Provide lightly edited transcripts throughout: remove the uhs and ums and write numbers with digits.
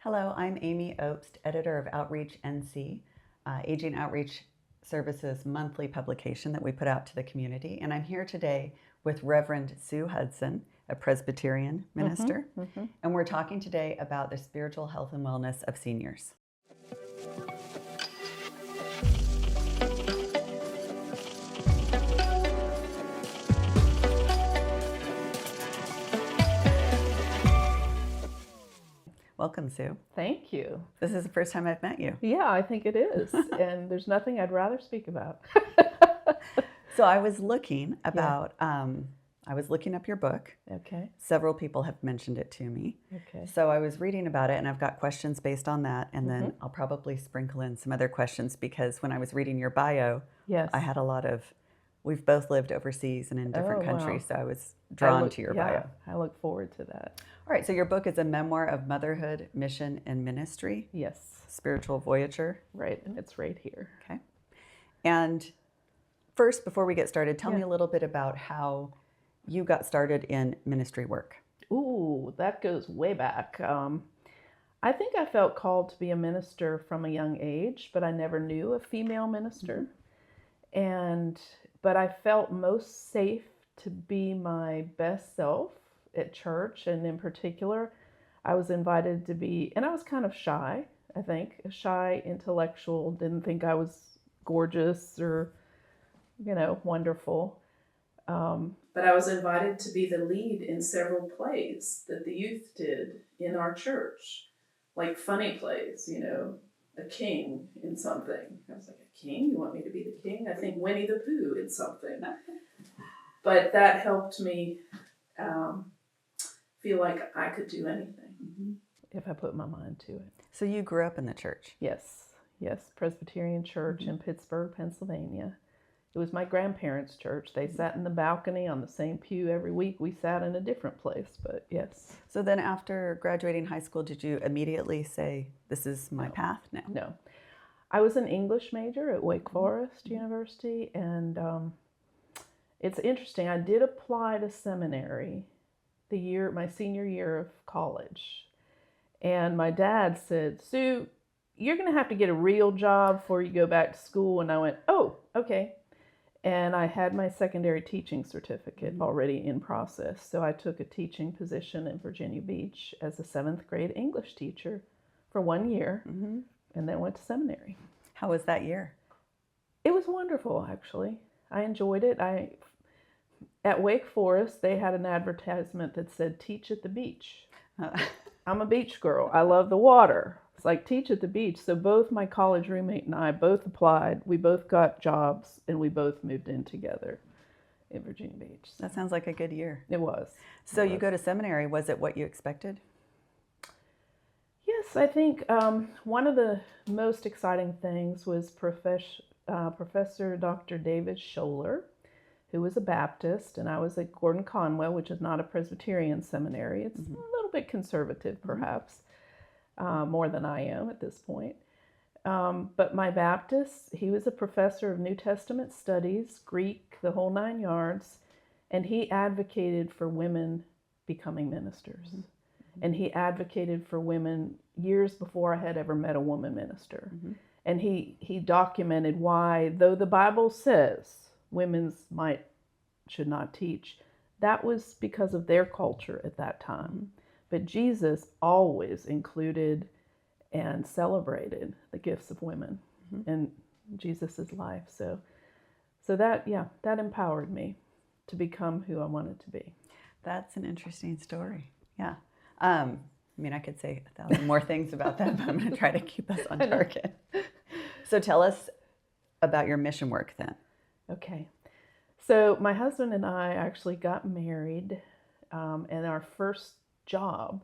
Hello, I'm Amy Obst, editor of Outreach NC, Aging Outreach Services monthly publication that we put out to the community. And I'm here today with Reverend Sue Hudson, a Presbyterian minister. And we're talking today about the spiritual health and wellness of seniors. Welcome, Sue. Thank you. This is the first time I've met you. Yeah, I think it is. And there's nothing I'd rather speak about. So I was looking about, I was looking up your book. Okay. Several people have mentioned it to me. Okay. So I was reading about it, and I've got questions based on that, and then I'll probably sprinkle in some other questions because when I was reading your bio, Yes. I had a lot of, we've both lived overseas and in different countries, so I was drawn to your bio. I look forward to that. All right, so your book is a memoir of motherhood, mission, and ministry. Yes. Spirited Voyager. Right, and it's right here. Okay. And first, before we get started, tell me a little bit about how you got started in ministry work. Ooh, that goes way back. I think I felt called to be a minister from a young age, but I never knew a female minister. But I felt most safe to be my best self at church, and in particular, I was invited to be, and I was kind of shy, I think, a shy intellectual, didn't think I was gorgeous or, wonderful. But I was invited to be the lead in several plays that the youth did in our church, like funny plays, a king in something. I was like, a king? You want me to be the king? I think Winnie the Pooh in something. But that helped me feel like I could do anything if I put my mind to it. So you grew up in the church? Yes, Presbyterian Church in Pittsburgh, Pennsylvania. It was my grandparents' church. They sat in the balcony on the same pew every week. We sat in a different place, but yes. So then after graduating high school, did you immediately say, this is my path now? No. I was an English major at Wake Forest University, and it's interesting. I did apply to seminary my senior year of college. And my dad said, Sue, you're going to have to get a real job before you go back to school. And I went, oh, okay. And I had my secondary teaching certificate already in process. So I took a teaching position in Virginia Beach as a 7th grade English teacher for 1 year, and then went to seminary. How was that year? It was wonderful, actually. I enjoyed it. At Wake Forest, they had an advertisement that said, teach at the beach. I'm a beach girl. I love the water. It's like, teach at the beach. So both my college roommate and I both applied. We both got jobs, and we both moved in together in Virginia Beach. So that sounds like a good year. It was. So you go to seminary. Was it what you expected? Yes, I think one of the most exciting things was Professor Dr. David Scholler, who was a Baptist, and I was at Gordon Conwell, which is not a Presbyterian seminary. It's a little bit conservative, perhaps, more than I am at this point. But my Baptist, he was a professor of New Testament studies, Greek, the whole 9 yards, and he advocated for women becoming ministers. And he advocated for women years before I had ever met a woman minister. And he documented why, though the Bible says women should not teach, that was because of their culture at that time. But Jesus always included and celebrated the gifts of women in Jesus's life. So that empowered me to become who I wanted to be. That's an interesting story. Yeah. I mean, I could say 1,000 more things about that, but I'm going to try to keep us on target. So tell us about your mission work then. Okay. So my husband and I actually got married, and our first job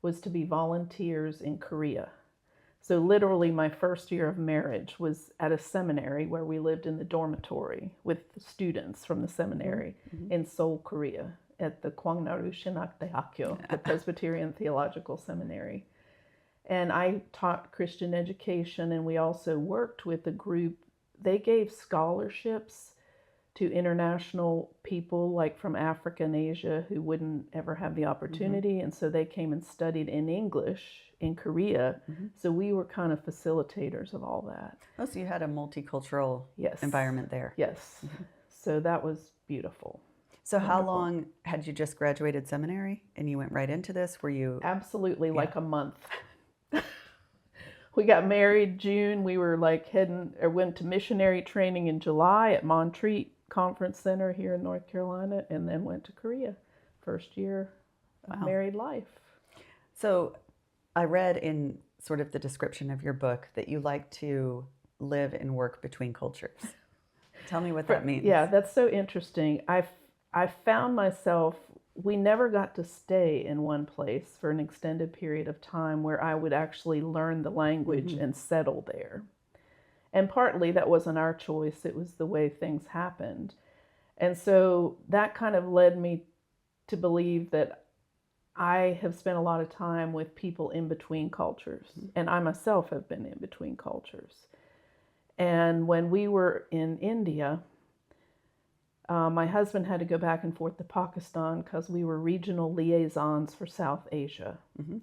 was to be volunteers in Korea. So literally my first year of marriage was at a seminary where we lived in the dormitory with students from the seminary in Seoul, Korea, at the Kwangnaru Shinakdaehakyo, the Presbyterian Theological Seminary. And I taught Christian education, and we also worked with a group. They gave scholarships to international people like from Africa and Asia who wouldn't ever have the opportunity. And so they came and studied in English in Korea. So we were kind of facilitators of all that. Oh, so you had a multicultural Yes. environment there. Yes. So that was beautiful. So how long had you just graduated seminary and you went right into this? Were you? Absolutely, like a month. We got married June. We were like went to missionary training in July at Montreat Conference Center here in North Carolina, and then went to Korea. First year of married life. So I read in sort of the description of your book that you like to live and work between cultures. Tell me what that means. Yeah, that's so interesting. I found myself, we never got to stay in one place for an extended period of time where I would actually learn the language and settle there. And partly that wasn't our choice, it was the way things happened. And so that kind of led me to believe that I have spent a lot of time with people in between cultures, and I myself have been in between cultures. And when we were in India, my husband had to go back and forth to Pakistan because we were regional liaisons for South Asia.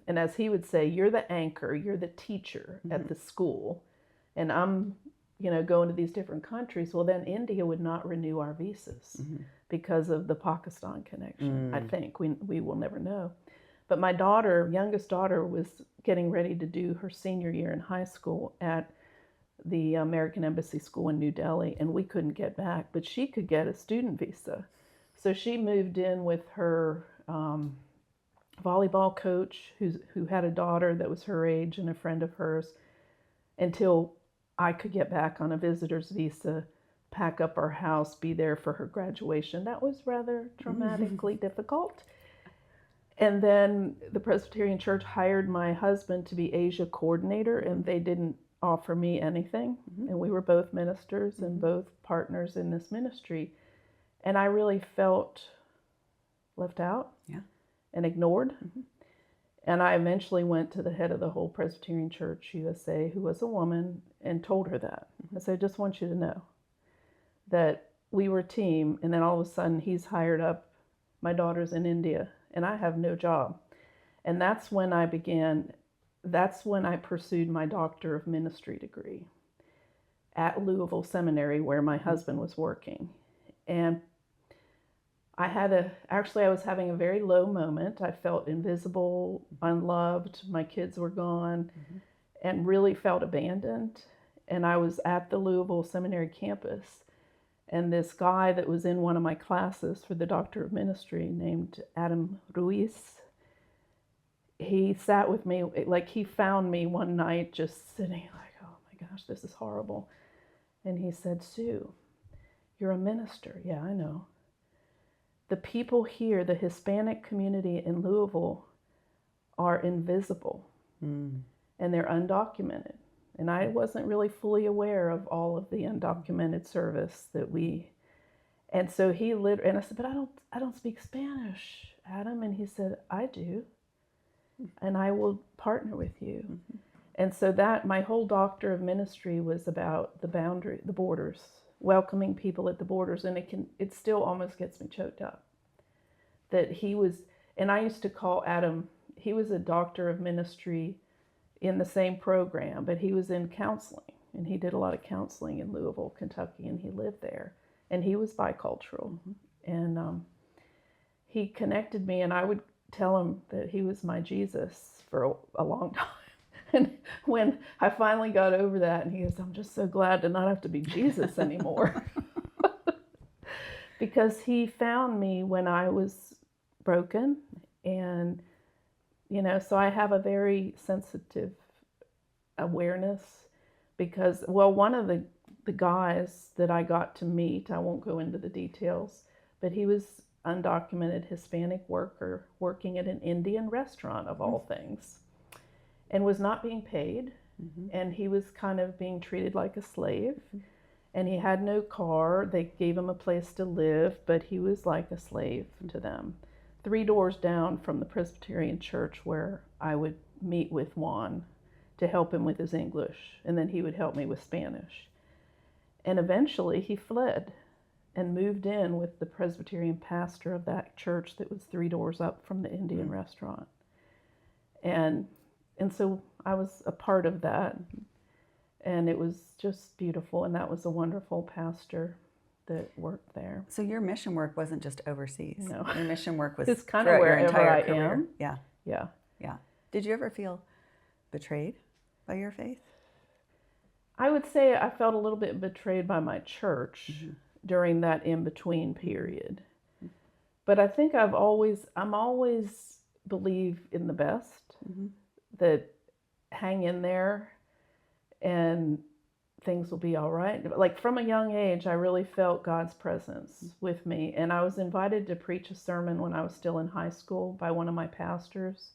And as he would say, you're the anchor, you're the teacher at the school. And I'm, going to these different countries. Well, then India would not renew our visas because of the Pakistan connection. I think we will never know. But my youngest daughter, was getting ready to do her senior year in high school at the American Embassy School in New Delhi, and we couldn't get back, but she could get a student visa. So she moved in with her volleyball coach who had a daughter that was her age and a friend of hers until I could get back on a visitor's visa, pack up our house, be there for her graduation. That was rather dramatically difficult. And then the Presbyterian Church hired my husband to be Asia coordinator, and they didn't offer me anything. And we were both ministers and both partners in this ministry. And I really felt left out and ignored. And I eventually went to the head of the whole Presbyterian Church USA, who was a woman, and told her that. I said, I just want you to know that we were a team. And then all of a sudden he's hired up, my daughter's in India, and I have no job. And that's when I pursued my Doctor of Ministry degree at Louisville Seminary, where my husband was working. And I was having a very low moment. I felt invisible, unloved. My kids were gone, and really felt abandoned. And I was at the Louisville Seminary campus, and this guy that was in one of my classes for the Doctor of Ministry named Adam Ruiz, he sat with me, like he found me one night just sitting like, oh my gosh, this is horrible. And he said, Sue, you're a minister. Yeah, I know. The people here, the Hispanic community in Louisville, are invisible and they're undocumented. And I wasn't really fully aware of all of the undocumented service that and so and I said, but I don't speak Spanish, Adam. And he said, I do. And I will partner with you. And so my whole Doctor of Ministry was about the borders, welcoming people at the borders. And it still almost gets me choked up that and I used to call Adam, he was a Doctor of Ministry in the same program, but he was in counseling, and he did a lot of counseling in Louisville, Kentucky, and he lived there, and he was bicultural. And he connected me, and I would tell him that he was my Jesus for a long time. And when I finally got over that, and he goes, I'm just so glad to not have to be Jesus anymore. Because he found me when I was broken. And, so I have a very sensitive awareness because, one of the guys that I got to meet, I won't go into the details, but he was undocumented Hispanic worker working at an Indian restaurant of all things, and was not being paid. And he was kind of being treated like a slave, and he had no car. They gave him a place to live, but he was like a slave to them. 3 doors down from the Presbyterian Church where I would meet with Juan to help him with his English, and then he would help me with Spanish. And eventually he fled. and moved in with the Presbyterian pastor of that church that was 3 doors up from the Indian restaurant. And so I was a part of that. And it was just beautiful. And that was a wonderful pastor that worked there. So your mission work wasn't just overseas. No. Your mission work was It's kind of throughout your wherever entire I career. am. Yeah. Yeah. Yeah. Did you ever feel betrayed by your faith? I would say I felt a little bit betrayed by my church during that in-between period. But I think I'm always believe in the best, that hang in there and things will be all right. Like from a young age, I really felt God's presence with me. And I was invited to preach a sermon when I was still in high school by one of my pastors.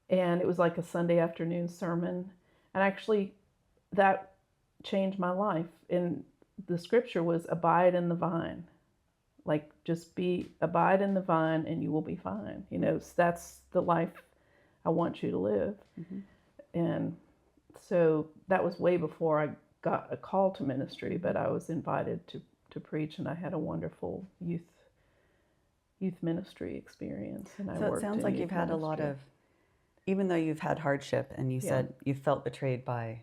And it was like a Sunday afternoon sermon. And actually, that changed my life. And the scripture was abide in the vine. Like just abide in the vine and you will be fine. You know, so that's the life I want you to live. And so that was way before I got a call to ministry, but I was invited to preach, and I had a wonderful youth ministry experience. And So it sounds like you've had a lot of, even though you've had hardship, and you said you felt betrayed by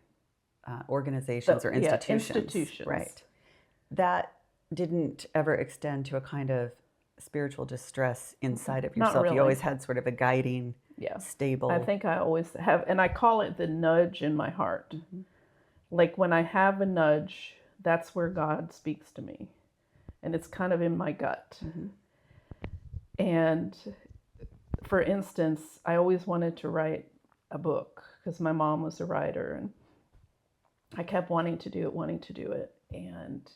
organizations or institutions. Yeah, institutions. Right. That didn't ever extend to a kind of spiritual distress inside of yourself. Not really. You always had sort of a guiding, stable. I think I always have, and I call it the nudge in my heart. Like when I have a nudge, that's where God speaks to me. And it's kind of in my gut. And for instance, I always wanted to write a book because my mom was a writer, and I kept wanting to do it. And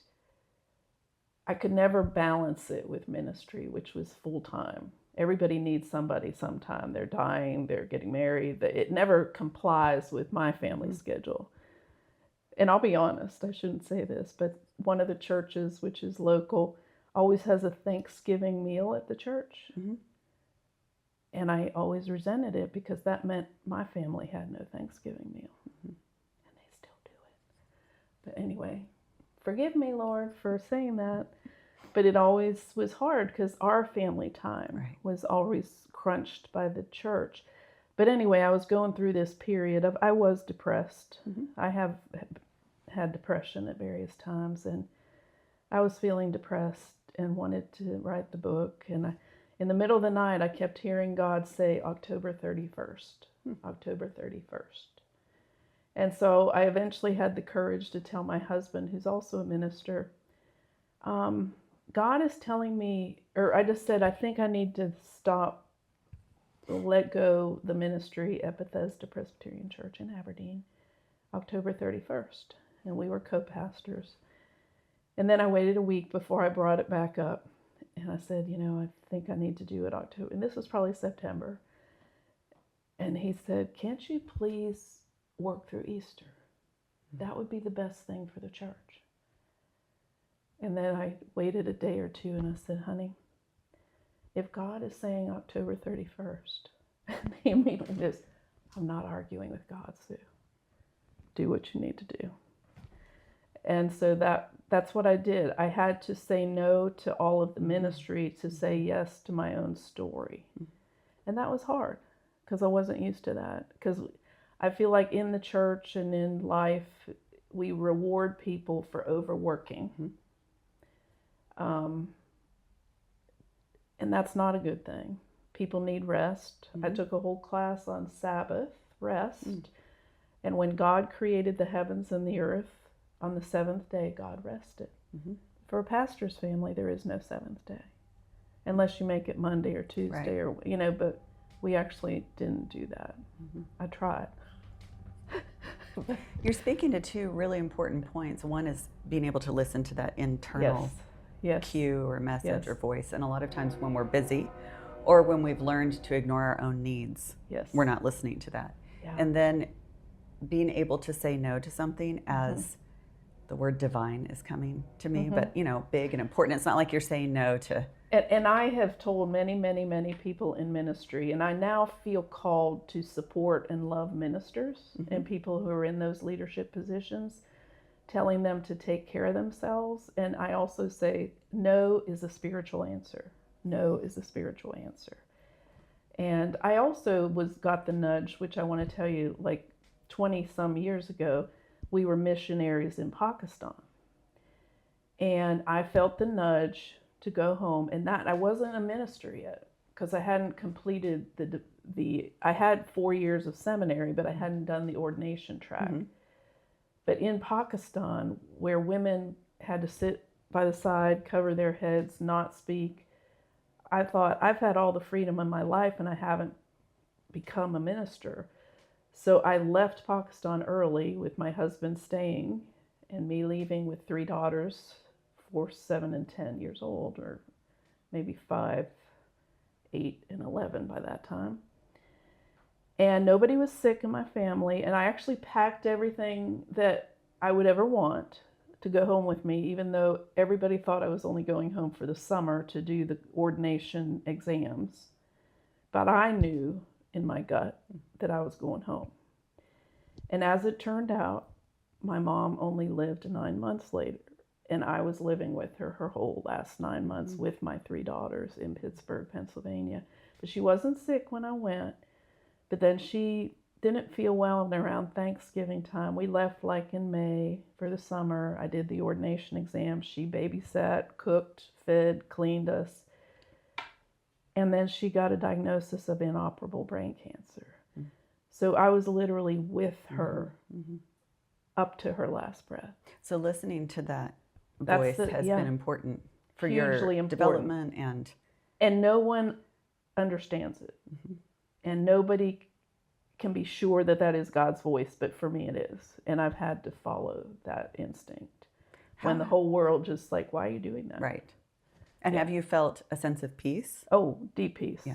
I could never balance it with ministry, which was full time. Everybody needs somebody sometime. They're dying, they're getting married. It never complies with my family schedule. And I'll be honest, I shouldn't say this, but one of the churches, which is local, always has a Thanksgiving meal at the church. And I always resented it because that meant my family had no Thanksgiving meal. And they still do it. But anyway, forgive me, Lord, for saying that. But it always was hard because our family time was always crunched by the church. But anyway, I was going through this period of, I was depressed. I have had depression at various times, and I was feeling depressed and wanted to write the book. And in the middle of the night, I kept hearing God say October 31st, October 31st. And so I eventually had the courage to tell my husband, who's also a minister, God is telling me, or I just said, I think I need to let go the ministry at Bethesda Presbyterian Church in Aberdeen, October 31st. And we were co-pastors. And then I waited a week before I brought it back up. And I said, I think I need to do it October. And this was probably September. And he said, can't you please work through Easter? That would be the best thing for the church. And then I waited a day or two, and I said, honey, if God is saying October 31st, and he immediately just, I'm not arguing with God, Sue. Do what you need to do. And so that's what I did. I had to say no to all of the ministry to say yes to my own story. And that was hard because I wasn't used to that. Because I feel like in the church and in life, we reward people for overworking. And that's not a good thing. People need rest. I took a whole class on Sabbath rest. And when God created the heavens and the earth, on the seventh day, God rested. For a pastor's family, there is no seventh day, unless you make it Monday or Tuesday, or but we actually didn't do that. I tried. You're speaking to two really important points. One is being able to listen to that internal cue or message or voice. And a lot of times when we're busy or when we've learned to ignore our own needs, we're not listening to that. And then being able to say no to something as the word divine is coming to me, but big and important. It's not like you're saying no to. And I have told many, many, many people in ministry, and I now feel called to support and love ministers and people who are in those leadership positions, telling them to take care of themselves. And I also say, no is a spiritual answer. No is a spiritual answer. And I also got the nudge, which I want to tell you, like 20 some years ago, we were missionaries in Pakistan. And I felt the nudge to go home, and that I wasn't a minister yet because I hadn't completed I had 4 years of seminary, but I hadn't done the ordination track. Mm-hmm. But in Pakistan, where women had to sit by the side, cover their heads, not speak, I thought, I've had all the freedom in my life and I haven't become a minister. So I left Pakistan early with my husband staying and me leaving with 3 daughters, 4, 7, and 10 years old, or maybe 5, 8, and 11 by that time. And nobody was sick in my family, and I actually packed everything that I would ever want to go home with me, even though everybody thought I was only going home for the summer to do the ordination exams. But I knew in my gut that I was going home. And as it turned out, my mom only lived 9 months later, and I was living with her whole last 9 months with my 3 daughters in Pittsburgh, Pennsylvania. But she wasn't sick when I went, but then she didn't feel well, and around Thanksgiving time, we left like in May for the summer. I did the ordination exam. She babysat, cooked, fed, cleaned us. And then she got a diagnosis of inoperable brain cancer. Mm-hmm. So I was literally with her up to her last breath. So listening to that voice has been important for your development. And no one understands it. Mm-hmm. And nobody can be sure that that is God's voice, but for me it is. And I've had to follow that instinct. When the whole world just like, why are you doing that? Right. And have you felt a sense of peace? Oh, deep peace. Yeah.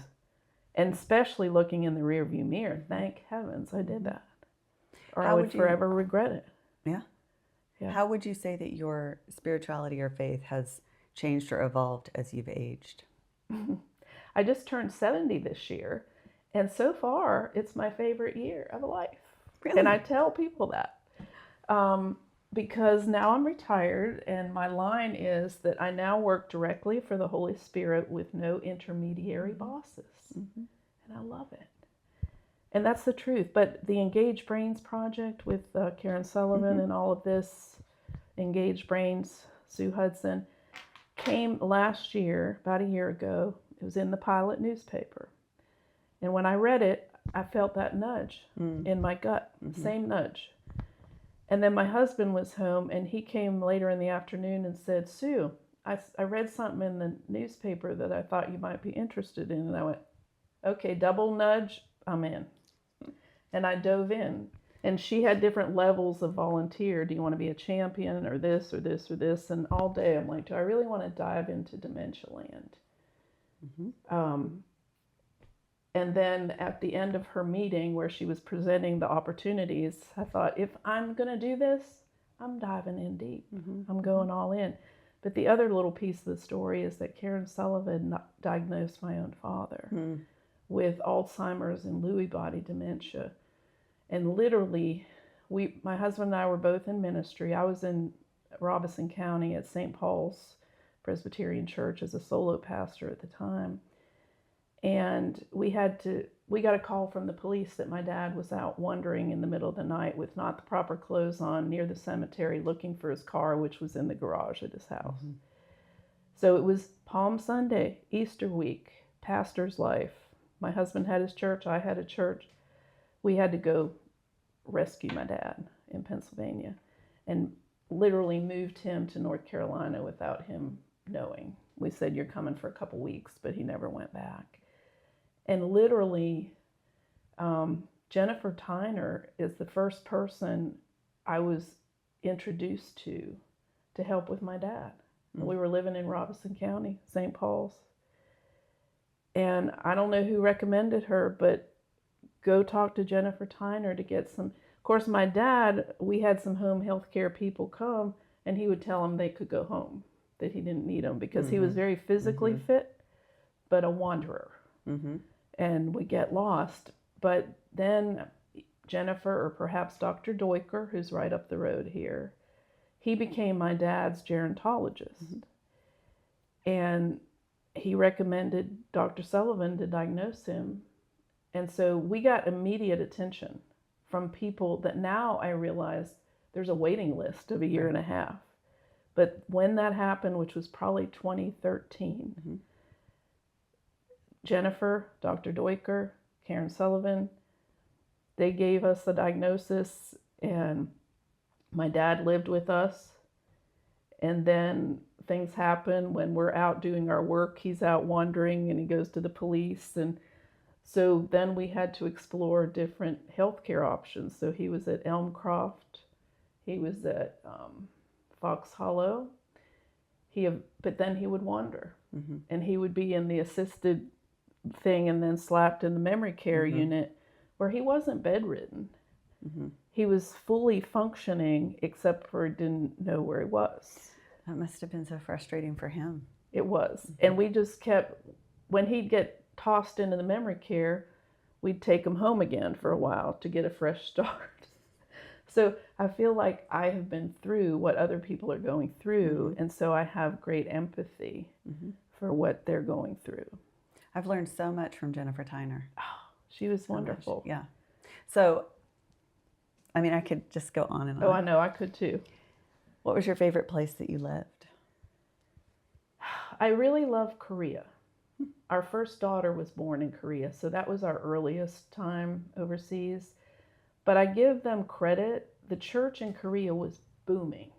And especially looking in the rearview mirror, thank heavens I did that. Or I would forever regret it. Yeah. Yeah. How would you say that your spirituality or faith has changed or evolved as you've aged? I just turned 70 this year. And so far, it's my favorite year of life. Really? And I tell people that because now I'm retired, and my line is that I now work directly for the Holy Spirit with no intermediary bosses. Mm-hmm. And I love it. And that's the truth. But the Engaged Brains Project with Karen Sullivan and all of this, Engaged Brains, Sue Hudson, came last year, about a year ago. It was in the Pilot newspaper. And when I read it, I felt that nudge in my gut, same nudge. And then my husband was home, and he came later in the afternoon and said, Sue, I read something in the newspaper that I thought you might be interested in. And I went, okay, double nudge, I'm in. And I dove in. And she had different levels of volunteer. Do you want to be a champion or this or this or this? And all day I'm like, do I really want to dive into dementia land? Mm-hmm. And then at the end of her meeting where she was presenting the opportunities, I thought, if I'm going to do this, I'm diving in deep. Mm-hmm. I'm going all in. But the other little piece of the story is that Karen Sullivan diagnosed my own father with Alzheimer's and Lewy body dementia. And literally, my husband and I were both in ministry. I was in Robeson County at St. Paul's Presbyterian Church as a solo pastor at the time. And we got a call from the police that my dad was out wandering in the middle of the night with not the proper clothes on near the cemetery looking for his car, which was in the garage at his house. Mm-hmm. So it was Palm Sunday, Easter week, pastor's life. My husband had his church, I had a church. We had to go rescue my dad in Pennsylvania and literally moved him to North Carolina without him knowing. We said, you're coming for a couple weeks, but he never went back. And literally, Jennifer Tyner is the first person I was introduced to help with my dad. Mm-hmm. We were living in Robeson County, St. Paul's. And I don't know who recommended her, but go talk to Jennifer Tyner to get some. Of course, my dad, we had some home health care people come, and he would tell them they could go home, that he didn't need them, because he was very physically fit, but a wanderer. Mm-hmm. And we get lost. But then Jennifer, or perhaps Dr. Deutker, who's right up the road here, he became my dad's gerontologist. And he recommended Dr. Sullivan to diagnose him. And so we got immediate attention from people that now I realize there's a waiting list of a year and a half. But when that happened, which was probably 2013, Jennifer, Dr. Deutker, Karen Sullivan, they gave us the diagnosis, and my dad lived with us. And then things happen when we're out doing our work. He's out wandering and he goes to the police. And so then we had to explore different healthcare options. So he was at Elmcroft, he was at Fox Hollow. But then he would wander, and he would be in the assisted thing and then slapped in the memory care unit, where he wasn't bedridden. He was fully functioning, except for didn't know where he was. That must have been so frustrating for him. It was. And we just kept, when he'd get tossed into the memory care, we'd take him home again for a while to get a fresh start. So I feel like I have been through what other people are going through, and so I have great empathy for what they're going through. I've learned so much from Jennifer Tyner. Oh, she was wonderful. Yeah. So, I mean, I could just go on and on. Oh, I know, I could too. What was your favorite place that you lived? I really love Korea. Our first daughter was born in Korea, so that was our earliest time overseas. But I give them credit. The church in Korea was booming.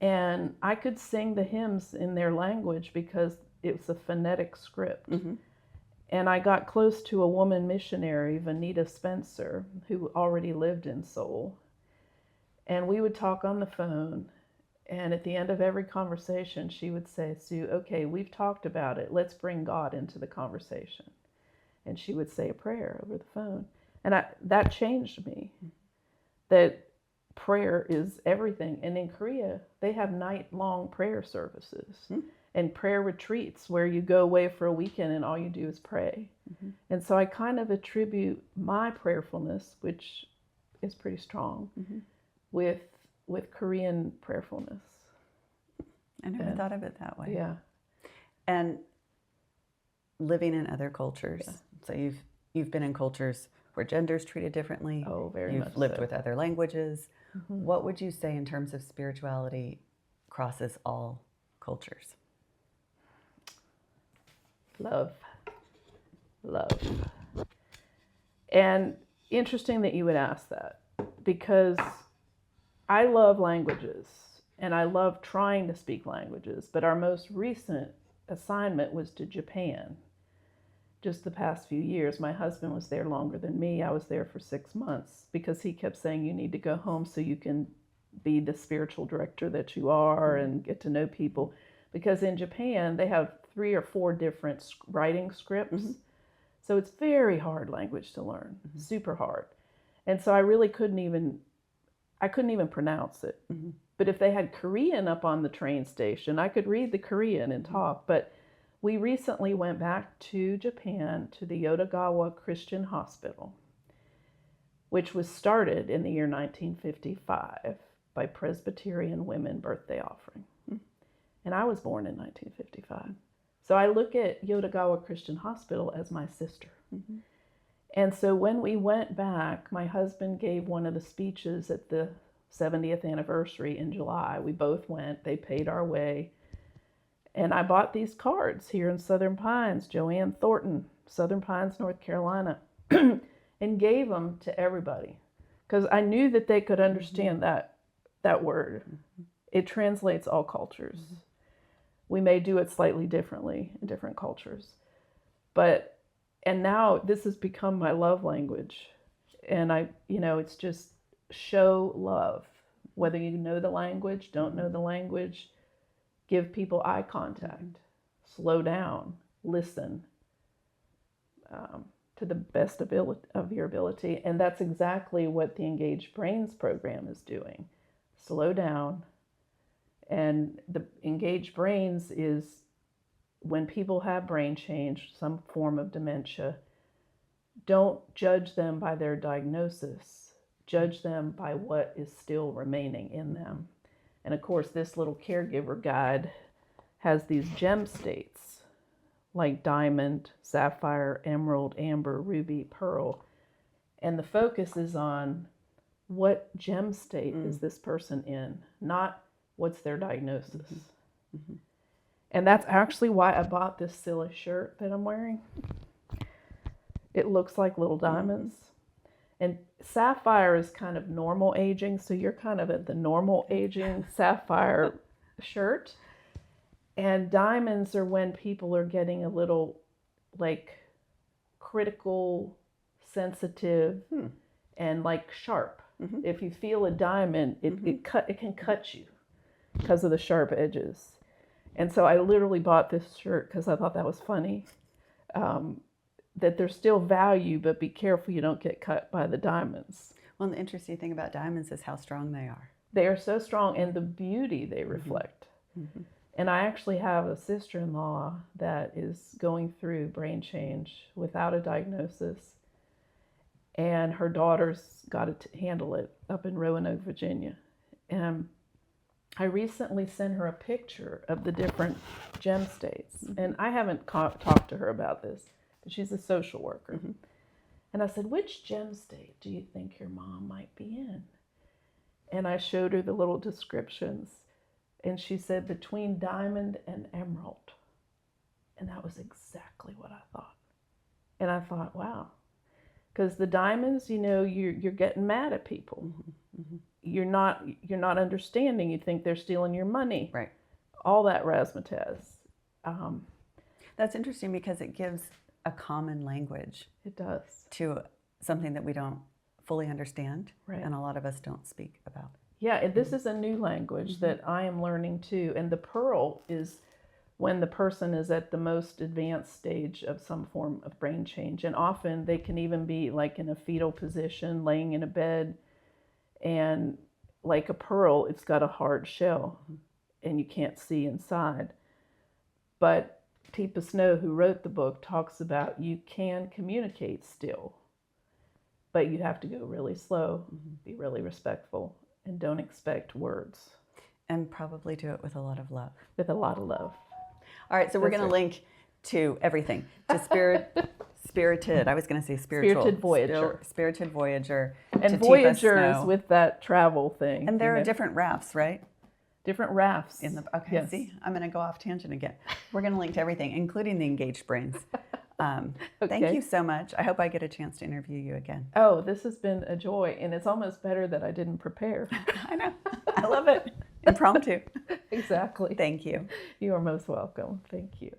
And I could sing the hymns in their language because it was a phonetic script. And I got close to a woman missionary, Vanita Spencer, who already lived in Seoul. And we would talk on the phone. And at the end of every conversation, she would say, Sue, okay, we've talked about it. Let's bring God into the conversation. And she would say a prayer over the phone. And that changed me, that prayer is everything. And in Korea, they have night-long prayer services and prayer retreats where you go away for a weekend and all you do is pray. And so I kind of attribute my prayerfulness, which is pretty strong, with Korean prayerfulness. I never thought of it that way. Yeah. And living in other cultures. So you've been in cultures where gender's treated differently. Oh, very much You've lived so. with other languages. What would you say in terms of spirituality crosses all cultures? Love. And interesting that you would ask that, because I love languages and I love trying to speak languages, but our most recent assignment was to Japan. Just the past few years, my husband was there longer than me. I was there for 6 months because he kept saying, you need to go home so you can be the spiritual director that you are and get to know people. Because in Japan, they have 3 or 4 different writing scripts. So it's very hard language to learn, super hard. And so I really couldn't even pronounce it. But if they had Korean up on the train station, I could read the Korean and talk. But we recently went back to Japan to the Yodogawa Christian Hospital, which was started in the year 1955 by Presbyterian Women Birthday Offering. And I was born in 1955. So I look at Yodogawa Christian Hospital as my sister. And so when we went back, my husband gave one of the speeches at the 70th anniversary in July. We both went, they paid our way. And I bought these cards here in Southern Pines, Joanne Thornton, Southern Pines, North Carolina, and gave them to everybody because I knew that they could understand that word. It translates all cultures. We may do it slightly differently in different cultures. And now this has become my love language. And it's just show love, whether you know the language, don't know the language. Give people eye contact, slow down, listen to the best of your ability. And that's exactly what the Engaged Brains program is doing. Slow down. And the Engaged Brains is when people have brain change, some form of dementia, don't judge them by their diagnosis. Judge them by what is still remaining in them. And of course, this little caregiver guide has these gem states like diamond, sapphire, emerald, amber, ruby, pearl. And the focus is on what gem state is this person in, not what's their diagnosis. And that's actually why I bought this silly shirt that I'm wearing. It looks like little diamonds. And sapphire is kind of normal aging, so you're kind of at the normal aging sapphire shirt. And diamonds are when people are getting a little like critical, sensitive, and like sharp. If you feel a diamond, it can cut you because of the sharp edges. And so I literally bought this shirt because I thought that was funny. That there's still value, but be careful you don't get cut by the diamonds. Well, the interesting thing about diamonds is how strong they are. They are so strong, and the beauty they reflect. And I actually have a sister-in-law that is going through brain change without a diagnosis. And her daughter's got to handle it up in Roanoke, Virginia. And I recently sent her a picture of the different gem states. And I haven't talked to her about this. She's a social worker. And I said, which gem state do you think your mom might be in? And I showed her the little descriptions. And she said, between diamond and emerald. And that was exactly what I thought. And I thought, wow. Because the diamonds, you know, you're getting mad at people. You're not understanding. You think they're stealing your money. Right. All that razzmatazz. That's interesting because it gives a common language. It does. To something that we don't fully understand, right. And a lot of us don't speak about. Yeah, and this is a new language that I am learning too. And the pearl is when the person is at the most advanced stage of some form of brain change. And often they can even be like in a fetal position, laying in a bed. And like a pearl, it's got a hard shell and you can't see inside. But Teepa Snow, who wrote the book, talks about you can communicate still, but you have to go really slow, be really respectful, and don't expect words. And probably do it with a lot of love. With a lot of love. All right, so we're going to link to everything. To Spirited, I was going to say spiritual. Spirited Voyager. Spirited Voyager. And Voyager is with that travel thing. And there are different rafts, right? Different rafts. Okay, yes. See, I'm going to go off tangent again. We're going to link to everything, including the engaged brains. Thank you so much. I hope I get a chance to interview you again. Oh, this has been a joy, and it's almost better that I didn't prepare. I know. I love it. Impromptu. Exactly. Thank you. You are most welcome. Thank you.